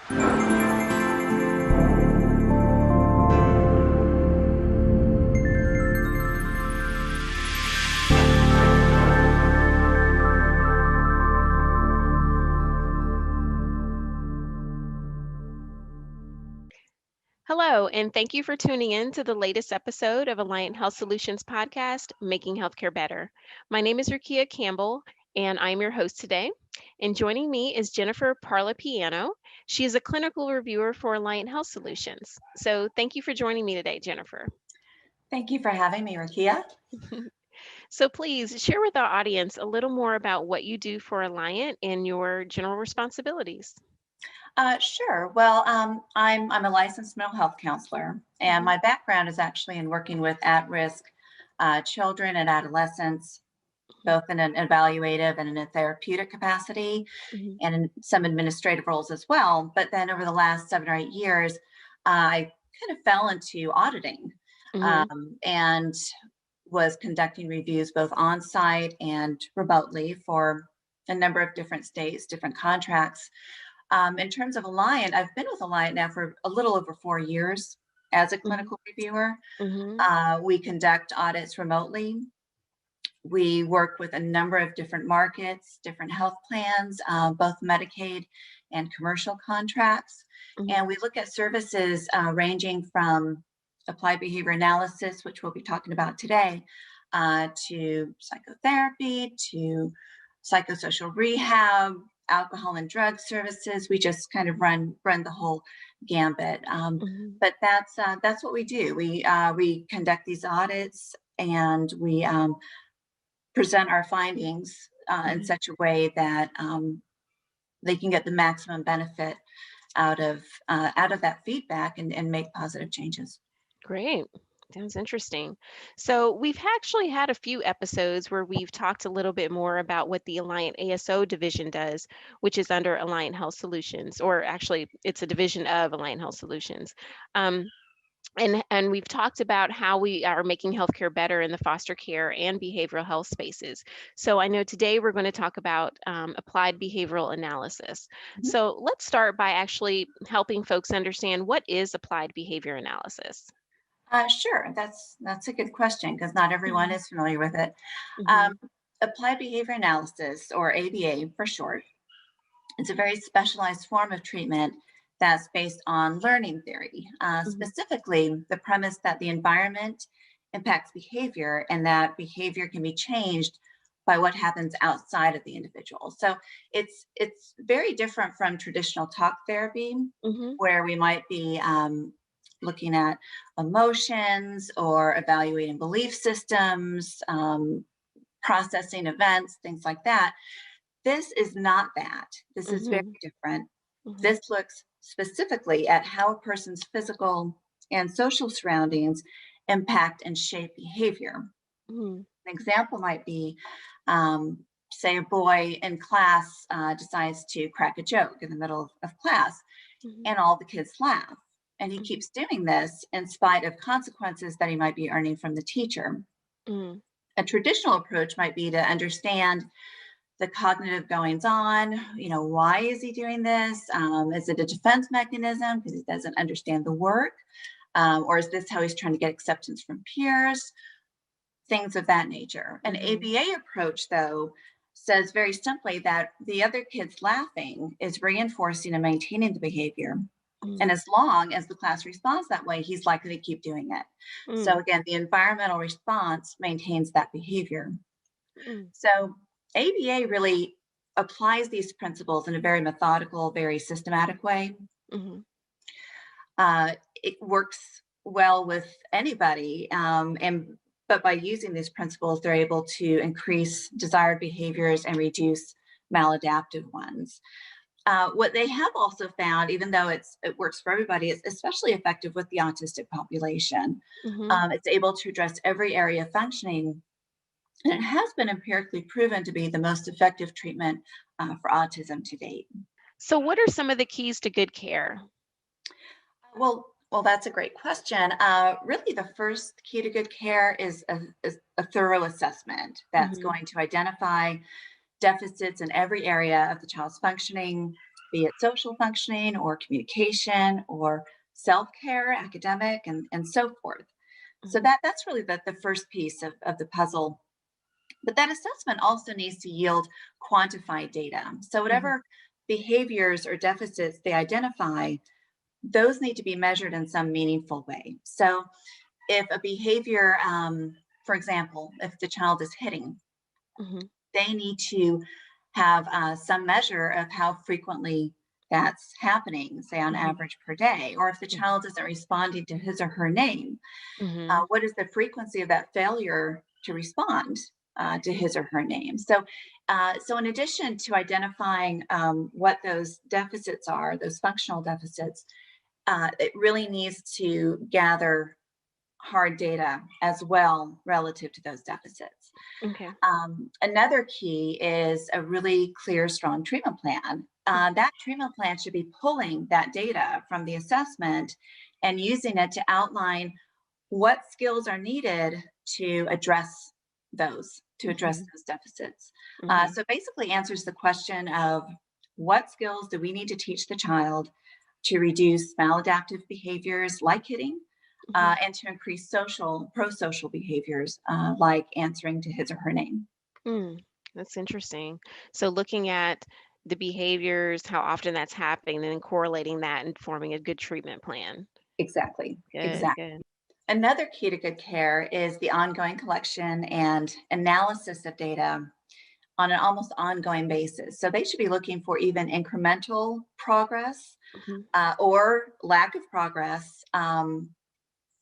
Hello, and thank you for tuning in to the latest episode of Alliant Health Solutions podcast, Making Healthcare Better. My name is Rakia Campbell, and I'm your host today. And joining me is Jennifer Parlapiano. She is a clinical reviewer for Alliant Health Solutions. So thank you for joining me today, Jennifer. Thank you for having me, Rakia. So please share with our audience a little more about what you do for Alliant and your general responsibilities. Sure. Well, I'm a licensed mental health counselor, and my background is actually in working with at-risk children and adolescents, both in an evaluative and in a therapeutic capacity, Mhm. and in some administrative roles as well. But then over the last 7 or 8 years, I kind of fell into auditing Mhm. and was conducting reviews both on site and remotely for a number of different states, different contracts. In terms of Alliant, I've been with Alliant now for a little over 4 years as a Mhm. clinical reviewer. Mhm. We conduct audits remotely. We work with a number of different markets, different health plans, both Medicaid and commercial contracts. Mhm. And we look at services ranging from applied behavior analysis, which we'll be talking about today, to psychotherapy, to psychosocial rehab, alcohol and drug services. We just kind of run the whole gambit. Mhm. But that's what we do. We conduct these audits, and we present our findings in Mhm. such a way that they can get the maximum benefit out of that feedback, and make positive changes. Great. Sounds interesting. So, we've actually had a few episodes where we've talked a little bit more about what the Alliant ASO division does, which is under Alliant Health Solutions, or actually, it's a division of Alliant Health Solutions. Um, and we've talked about how we are making healthcare better in the foster care and behavioral health spaces. So, I know today we're going to talk about applied behavioral analysis. Mhm. So, let's start by actually helping folks understand what is applied behavior analysis. Sure, that's a good question because not everyone Mhm. is familiar with it. Um, Mhm. Applied behavior analysis, or ABA for short, is a very specialized form of treatment that's based on learning theory, Mhm. specifically the premise that the environment impacts behavior and that behavior can be changed by what happens outside of the individual. So it's very different from traditional talk therapy, Mhm. where we might be looking at emotions or evaluating belief systems, processing events, things like that. This is not that. This is very Mhm. different. Mhm. This looks specifically at how a person's physical and social surroundings impact and shape behavior. Mhm. An example might be, say, a boy in class decides to crack a joke in the middle of class, Mhm. and all the kids laugh. And he Mhm. keeps doing this in spite of consequences that he might be earning from the teacher. Mhm. A traditional approach might be to understand the cognitive goings on. Why is he doing this? Is it a defense mechanism because he doesn't understand the work? Or is this how he's trying to get acceptance from peers? Things of that nature. An Mhm. ABA approach, though, says very simply that the other kid's laughing is reinforcing and maintaining the behavior. And Mhm. as long as the class responds that way, he's likely to keep doing it. So, Mhm. again, the environmental response maintains that behavior. Mhm. So ABA really applies these principles in a very methodical, very systematic way. Mhm. It works well with anybody, and but by using these principles, they're able to increase desired behaviors and reduce maladaptive ones. What they have also found, even though it works for everybody, it's especially effective with the autistic population. Mhm. It's able to address every area of functioning, and it has been empirically proven to be the most effective treatment for autism to date. So, what are some of the keys to good care? Well, that's a great question. Really, the first key to good care is a thorough assessment that's Mhm. going to identify deficits in every area of the child's functioning, be it social functioning or communication or self-care, academic, and so forth. So Mhm, that's really the first piece of the puzzle. But that assessment also needs to yield quantified data. So mhm, whatever behaviors or deficits they identify, those need to be measured in some meaningful way. So if a behavior, for example, if the child is hitting, mhm, they need to have some measure of how frequently that's happening, say on mhm, average per day. Or if the mhm, child isn't responding to his or her name, mhm, what is the frequency of that failure to respond to his or her name? So in addition to identifying what those deficits are, those functional deficits, it really needs to gather hard data as well relative to those deficits. okay. Another key is a really clear, strong treatment plan. That treatment plan should be pulling that data from the assessment and using it to outline what skills are needed to address Mhm, those deficits. mhm, So basically answers the question of what skills do we need to teach the child to reduce maladaptive behaviors like hitting, mhm. and to increase pro-social behaviors like answering to his or her name. Mm, that's interesting. So looking at the behaviors, how often that's happening, and then correlating that and forming a good treatment plan. Exactly, Good, exactly. good. Another key to good care is the ongoing collection and analysis of data on an almost ongoing basis. So they should be looking for even incremental progress Mhm, or lack of progress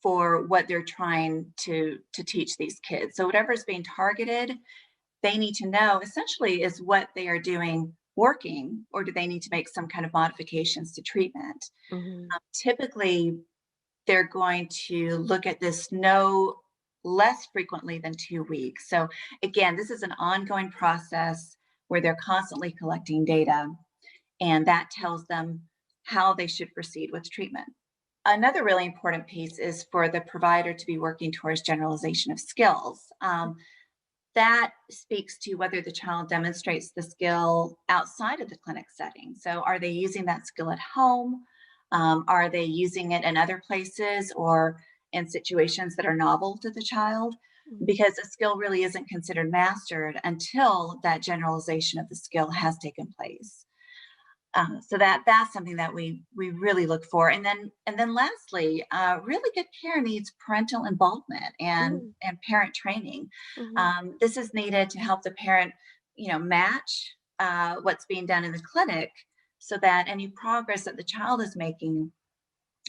for what they're trying to teach these kids. So whatever is being targeted, they need to know essentially is what they are doing working, or do they need to make some kind of modifications to treatment? mhm, Typically, they're going to look at this no less frequently than 2 weeks. So again, this is an ongoing process where they're constantly collecting data, and that tells them how they should proceed with treatment. Another really important piece is for the provider to be working towards generalization of skills. That speaks to whether the child demonstrates the skill outside of the clinic setting. So, are they using that skill at home? Are they using it in other places or in situations that are novel to the child? mhm, Because a skill really isn't considered mastered until that generalization of the skill has taken place. So that's something that we really look for, and then lastly, really good care needs parental involvement mm, and parent training. mhm, This is needed to help the parent, match what's being done in the clinic, so that any progress that the child is making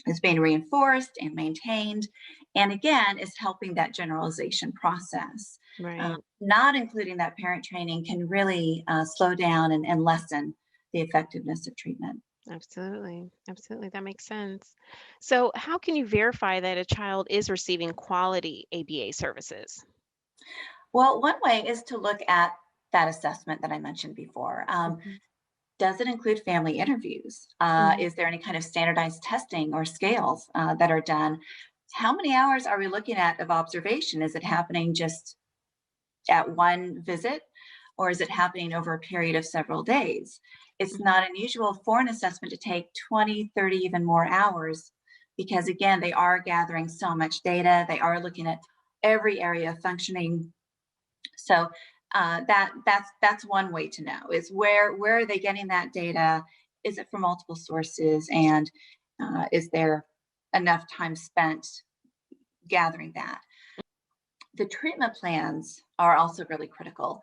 is being reinforced and maintained, and again is helping that generalization process. right. Not including that parent training can really slow down and lessen the effectiveness of treatment. Absolutely. Absolutely. That makes sense. So, how can you verify that a child is receiving quality ABA services? Well, one way is to look at that assessment that I mentioned before. Mhm, Does it include family interviews? mhm, Is there any kind of standardized testing or scales that are done? How many hours are we looking at of observation? Is it happening just at one visit, or is it happening over a period of several days? It's mhm, not unusual for an assessment to take 20, 30, even more hours because, again, they are gathering so much data. They are looking at every area of functioning. So that's one way to know is where are they getting that data? Is it from multiple sources, and is there enough time spent gathering that? The treatment plans are also really critical.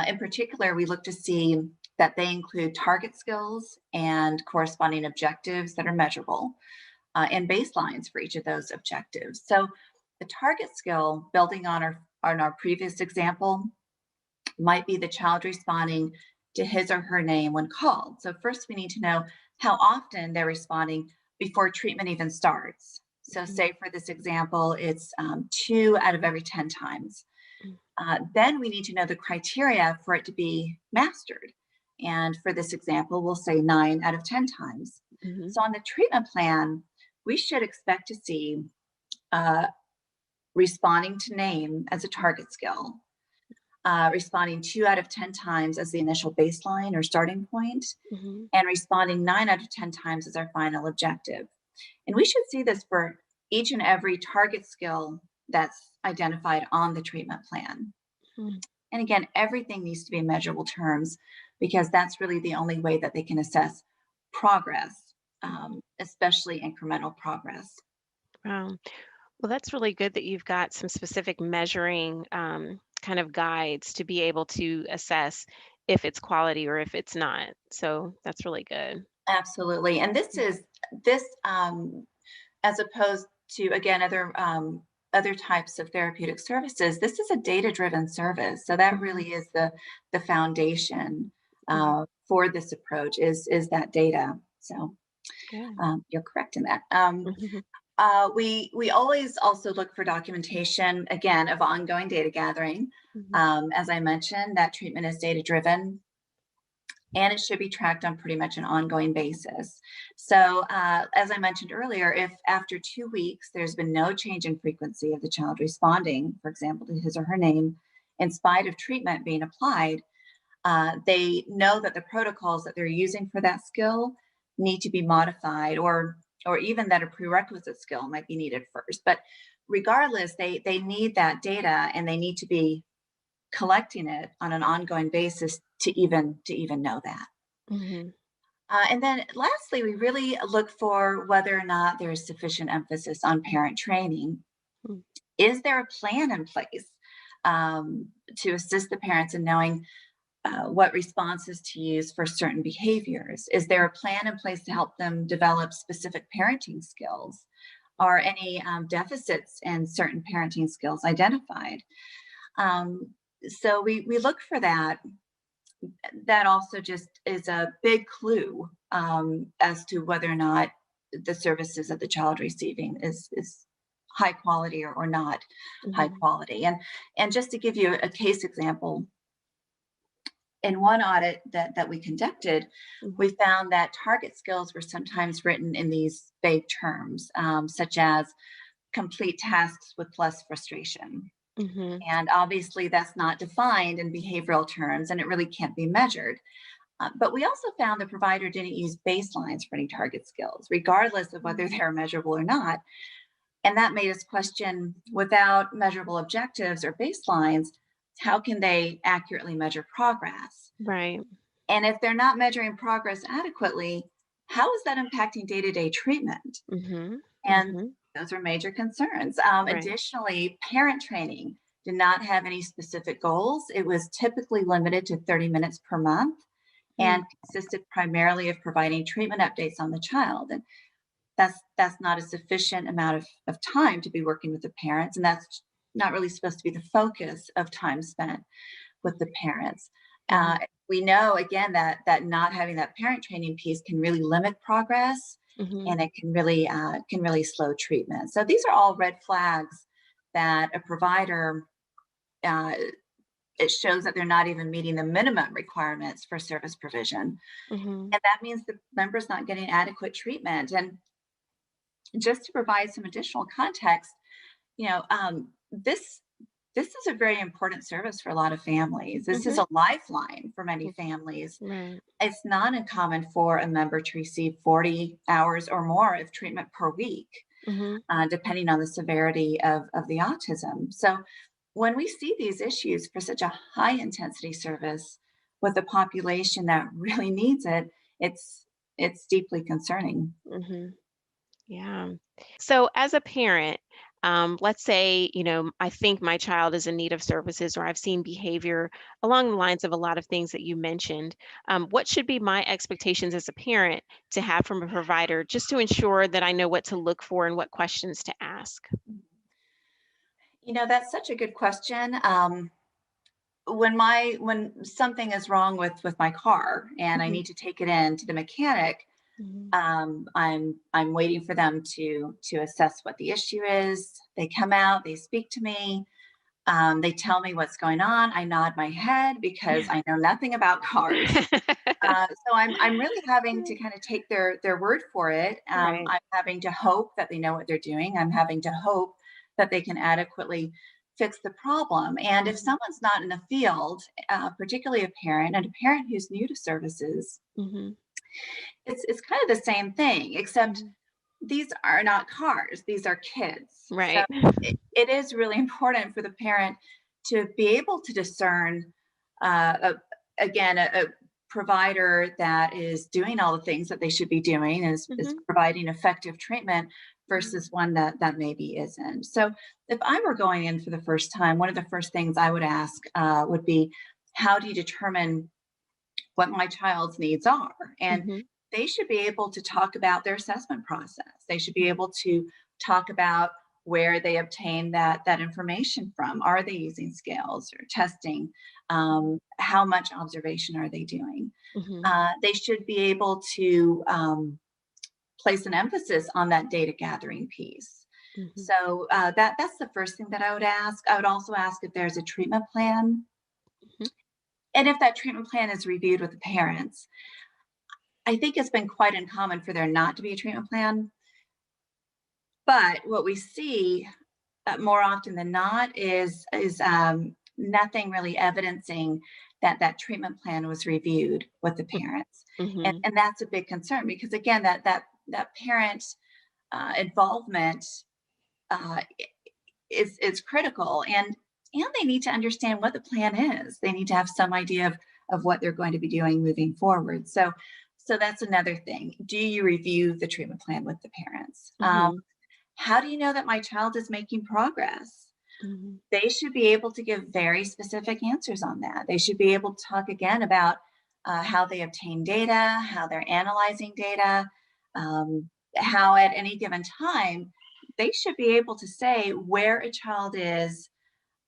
In particular, we look to see that they include target skills and corresponding objectives that are measurable, and baselines for each of those objectives. So the target skill, building on our previous example, might be the child responding to his or her name when called. So first we need to know how often they're responding before treatment even starts. So mhm, say for this example, it's 2 out of every 10 times. mm, Then we need to know the criteria for it to be mastered. And for this example, we'll say 9 out of 10 times. mhm, So on the treatment plan, we should expect to see uh, responding to name as a target skill, responding 2 out of 10 times as the initial baseline or starting point, Hmm. and responding 9 out of 10 times as our final objective. And we should see this for each and every target skill that's identified on the treatment plan. And again, everything needs to be in measurable terms because that's really the only way that they can assess progress, especially incremental progress. Wow. Well, that's really good that you've got some specific measuring kind of guides to be able to assess if it's quality or if it's not. So that's really good. Absolutely. And this as opposed to again other types of therapeutic services, this is a data-driven service. So that Mhm, really is the foundation mhm. for this approach is that data. So Good. you're correct in that. Mhm, We always also look for documentation again of ongoing data gathering. mhm. As I mentioned, that treatment is data-driven and it should be tracked on pretty much an ongoing basis. So, as I mentioned earlier, if after 2 weeks there's been no change in frequency of the child responding, for example, to his or her name, in spite of treatment being applied, they know that the protocols that they're using for that skill need to be modified, or even that a prerequisite skill might be needed first. But regardless, they need that data and they need to be collecting it on an ongoing basis to even know that. Mhm. And then lastly, we really look for whether or not there is sufficient emphasis on parent training. Mm, Is there a plan in place to assist the parents in knowing what responses to use for certain behaviors? Is there a plan in place to help them develop specific parenting skills? Are any deficits in certain parenting skills identified? Um, so we look for that. That also just is a big clue as to whether or not the services that the child receiving is high quality or not high mhm, quality. And just to give you a case example, in one audit that we conducted, mhm, we found that target skills were sometimes written in these vague terms, such as complete tasks with less frustration. mhm. And obviously, that's not defined in behavioral terms and it really can't be measured. But we also found the provider didn't use baselines for any target skills, regardless of whether Mm. they're measurable or not. And that made us question, without measurable objectives or baselines, how can they accurately measure progress? Right. And if they're not measuring progress adequately, how is that impacting day to day treatment? Mhm, And mhm. those are major concerns. Right. Additionally, parent training did not have any specific goals. It was typically limited to 30 minutes per month Mm, and consisted primarily of providing treatment updates on the child. And that's not a sufficient amount of time to be working with the parents. And that's not really supposed to be the focus of time spent with the parents. Uh, mhm, we know again that not having that parent training piece can really limit progress, mhm. and it can really slow treatment. So these are all red flags that a provider uh, it shows that they're not even meeting the minimum requirements for service provision, Mhm. and that means the member's not getting adequate treatment. And just to provide some additional context, this is a very important service for a lot of families. This is Mhm. a lifeline for many Mm. families. Right. It's not uncommon for a member to receive 40 hours or more of treatment per week, Mhm. depending on the severity of the autism. So, when we see these issues for such a high intensity service with a population that really needs it, it's it's deeply concerning. Mhm. Yeah. So as a parent, let's say, I think my child is in need of services or I've seen behavior along the lines of a lot of things that you mentioned. What should be my expectations as a parent to have from a provider just to ensure that I know what to look for and what questions to ask? That's such a good question. When something is wrong with my car and I Mhm. need to take it in to the mechanic, Mhm. I'm waiting for them to assess what the issue is. They come out, they speak to me, they tell me what's going on. I nod my head because I know nothing about cars. So I'm really having to kind of take their word for it. Right. I'm having to hope that they know what they're doing. I'm having to hope that they can adequately fix the problem. And if Mhm. someone's not in the field, particularly a parent, and a parent who's new to services, Mhm. it's kind of the same thing, except Mhm. these are not cars, these are kids. So Right. it is really important for the parent to be able to discern, a, again, a provider that is doing all the things that they should be doing, is Mhm. providing effective treatment Mhm. versus one that maybe isn't. So if I were going in for the first time, one of the first things I would ask would be, how do you determine what my child's needs are? And Mhm. they should be able to talk about their assessment process. They should be Mhm. able to talk about where they obtain that information from. Are they using scales or testing? How much observation are they doing? Mhm. They should be able to place an emphasis on that data gathering piece. Mhm. So that's the first thing that I would ask. I would also ask if there's a treatment plan, Mhm. and if that treatment plan is reviewed with the parents. I think it's been quite uncommon for there not to be a treatment plan. But what we see more often than not is nothing really evidencing that that treatment plan was reviewed with the parents, Mhm. and that's a big concern, because again, that parent involvement uh, is critical, and they need to understand what the plan is. They need to have some idea of what they're going to be doing moving forward. So that's another thing. Do you review the treatment plan with the parents? Mhm. How do you know that my child is making progress? Mhm. They should be able to give very specific answers on that. They should be able to talk again about how they obtain data, how they're analyzing data, how at any given time they should be able to say where a child is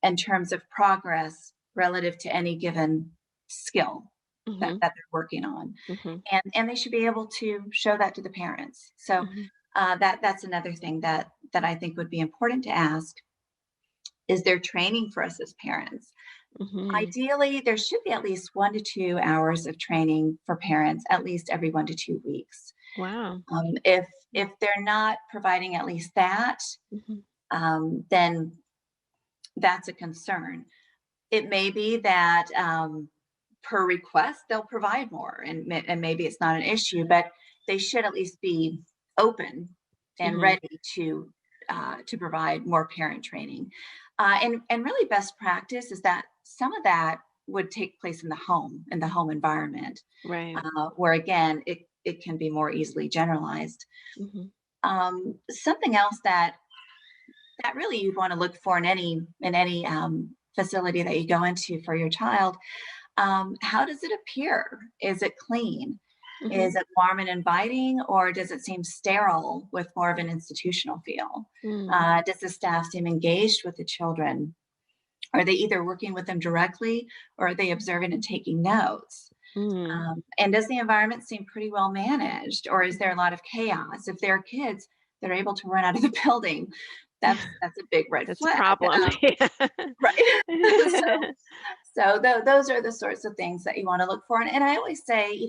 in terms of progress relative to any given skill Mhm. that they're working on. Mhm. And they should be able to show that to the parents. So Mhm. that's another thing that I think would be important to ask. Is there training for us as parents? Mhm. Ideally, there should be at least 1 to 2 hours of training for parents, at least every 1 to 2 weeks. Wow. If they're not providing at least that, Mhm. then that's a concern. It may be that per request they'll provide more, and maybe it's not an issue, but they should at least be open and Mhm. ready to provide more parent training. And really, best practice is that some of that would take place in the home environment, Right. where again it can be more easily generalized. Mhm. Something else that really you'd want to look for in any facility that you go into for your child. How does it appear? Is it clean? Mhm. Is it warm and inviting, or does it seem sterile with more of an institutional feel? Mm. Does the staff seem engaged with the children? Are they either working with them directly, or are they observing and taking notes? Mm. And does the environment seem pretty well managed, or is there Mhm. a lot of chaos? If there are kids that are able to run out of the building, that's a big red That's a flag. problem. Yeah. Right. Those are the sorts of things that you want to look for. And I always say,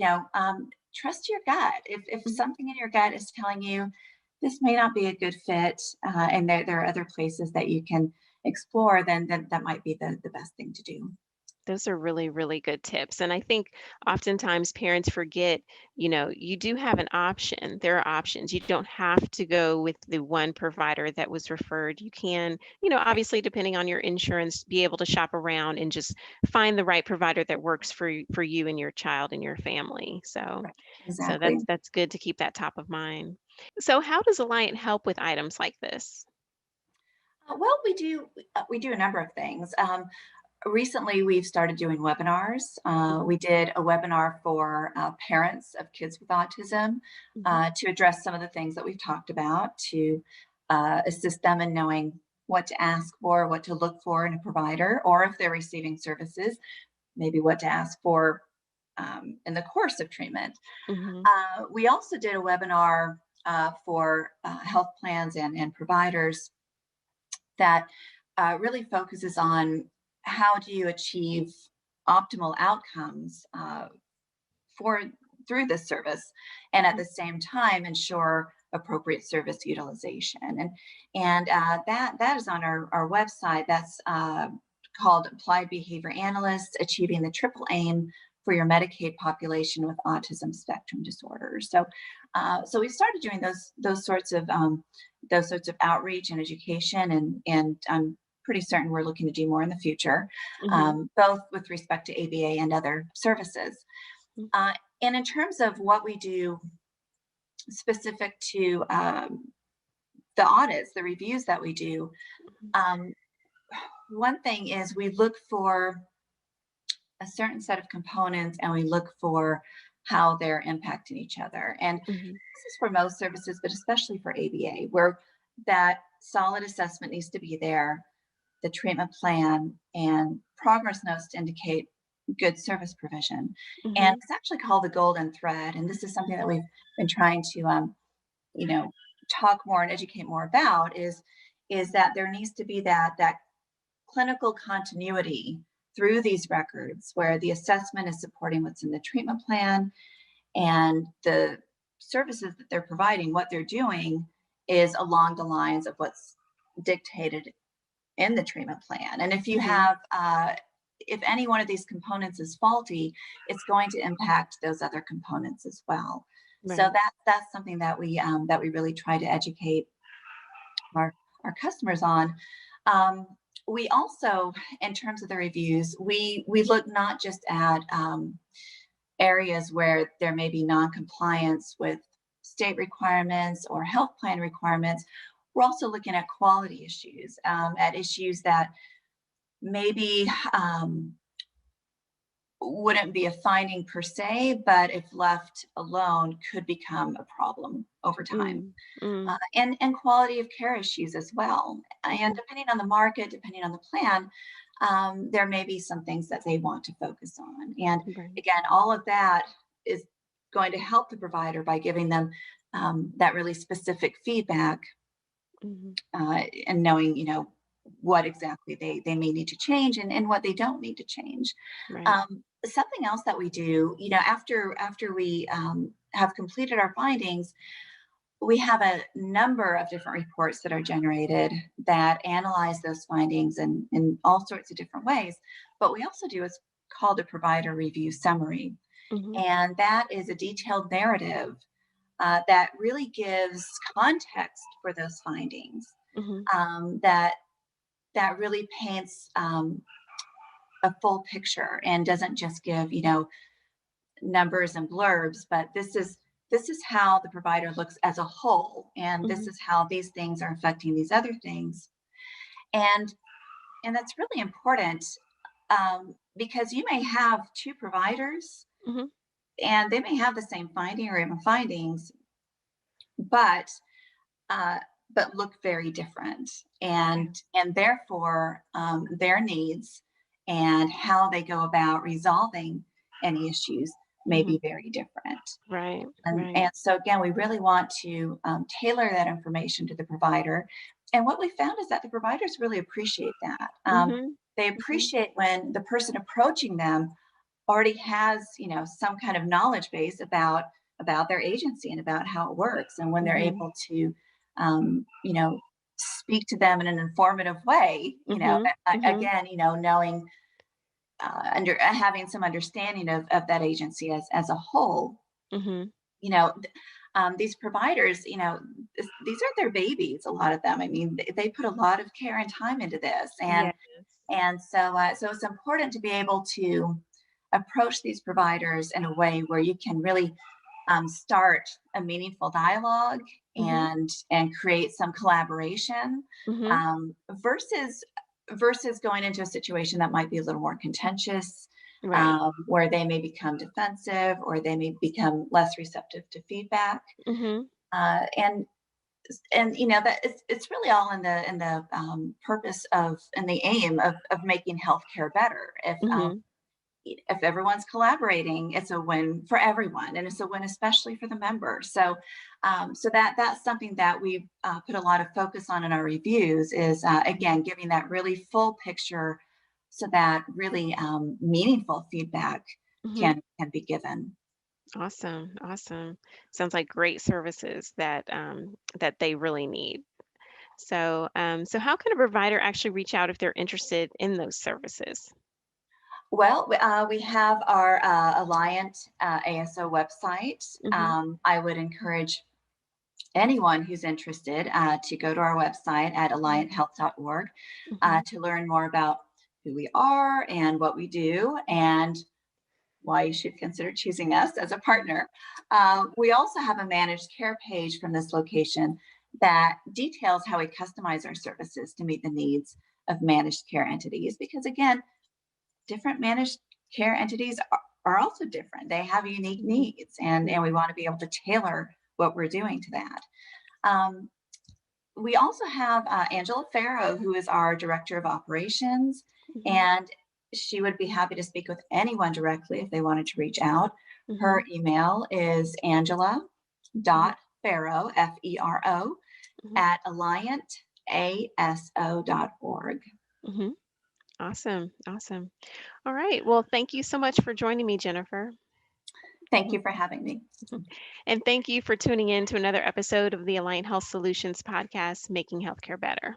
trust your gut. If Mhm. something in your gut is telling you this may not be a good fit, and there are other places that you can explore, then that might be the best thing to do. Those are really, really good tips. And I think oftentimes parents forget, you do have an option. There are options. You don't have to go with the one provider that was referred. You can, obviously depending on your insurance, be able to shop around and just find the right provider that works for you and your child and your family. So Right. so Exactly. that's good to keep that top of mind. So how does Alliant help with items like this? Well, we do a number of things. Recently, we've started doing webinars. Mhm. We did a webinar for parents of kids with autism Mhm. to address some of the things that we've talked about, to assist them in knowing what to ask for, what to look for in a provider, or if they're receiving services, maybe what to ask for in the course of treatment. Mhm. We also did a webinar for health plans and providers that really focuses on how do you achieve optimal outcomes for through this service, and at Mhm. the same time ensure appropriate service utilization. And that is on our website. That's called Applied Behavior Analysts, Achieving the Triple Aim for Your Medicaid Population with Autism Spectrum Disorders. So we started doing those sorts of outreach and education, and I'm pretty certain we're looking to do more in the future, Mm-hmm. both with respect to ABA and other services. Uh, and in terms of what we do specific to the audits, the reviews that we do, um, one thing is we look for a certain set of components and we look for how they're impacting each other. And Mm-hmm. this is for most services, but especially for ABA, where that solid assessment needs to be there, the treatment plan, and progress notes to indicate good service provision. And Mm-hmm. it's actually called the golden thread. And this is something that we've been trying to, you know, talk more and educate more about is that there needs to be that clinical continuity through these records where the assessment is supporting what's in the treatment plan, and the services that they're providing, what they're doing is along the lines of what's dictated in the treatment plan. And if you Mm-hmm. have if any one of these components is faulty, it's going to impact those other components as well. So Right. that's something that we really try to educate our customers on. Um, we also, in terms of the reviews, we look not just at areas where there may be non-compliance with state requirements or health plan requirements. We're also looking at quality issues, at issues that maybe wouldn't be a finding per se, but if left alone, could become a problem over time. Mm. Mm. And quality of care issues as well. And Mm-hmm. depending on the market, depending on the plan, there may be some things that they want to focus on. And Right. again, all of that is going to help the provider by giving them that really specific feedback, Mm-hmm. and knowing, what exactly they may need to change, and what they don't need to change. Right. Something else that we do, after we have completed our findings, we have a number of different reports that are generated that analyze those findings in all sorts of different ways. But we also do what's called a provider review summary. Mm-hmm. And that is a detailed narrative that really gives context for those findings, Mm-hmm. that really paints a full picture and doesn't just give, numbers and blurbs, but this is how the provider looks as a whole, and this Mm-hmm. is how these things are affecting these other things. And and that's really important, because you may have two providers Mm-hmm. and they may have the same finding or even findings, but uh, look very different, Yeah. and therefore their needs and how they go about resolving any issues may Mm-hmm. be very different. Right. And Right. so again, we really want to tailor that information to the provider. And what we found is that the providers really appreciate that. Mm-hmm. They Mm-hmm. appreciate when the person approaching them already has, some kind of knowledge base about their agency and about how it works. And when they're Mm-hmm. able to, speak to them in an informative way, Mm-hmm. Mm-hmm. again, knowing, under having some understanding of that agency as a whole, Mm-hmm. you know, these providers, these are their babies. A lot of them. I mean, they put a lot of care and time into this, Yes. and so it's important to be able to approach these providers in a way where you can really start a meaningful dialogue Mm-hmm. and create some collaboration, Mm-hmm. um, versus versus going into a situation that might be a little more contentious, Right. where they may become defensive or they may become less receptive to feedback. Mm-hmm. Uh, and and that it's really all in the purpose of and the aim of making healthcare better. Mm-hmm. If everyone's collaborating, it's a win for everyone, and it's a win especially for the member. So that's something that we put a lot of focus on in our reviews, is again giving that really full picture, so that really meaningful feedback Mm-hmm. can be given. Awesome. Awesome. Sounds like great services that that they really need. So how can a provider actually reach out if they're interested in those services? Well, we have our Alliant ASO website. Mm-hmm. I would encourage anyone who's interested to go to our website at allianthealth.org Mm-hmm. to learn more about who we are and what we do and why you should consider choosing us as a partner. We also have a managed care page from this location that details how we customize our services to meet the needs of managed care entities. Because again, different managed care entities are also different. They have unique Mm-hmm. needs, and we want to be able to tailor what we're doing to that. Um, we also have Angela Farrow, who is our director of operations, Mm-hmm. and she would be happy to speak with anyone directly if they wanted to reach out. Mm-hmm. Her email is angela.farrow, Fero, Mm-hmm. at alliantaso.org. Mm-hmm. Awesome. Awesome. All right. Well, thank you so much for joining me, Jennifer. Thank you for having me. And thank you for tuning in to another episode of the Alliant Health Solutions podcast, Making Healthcare Better.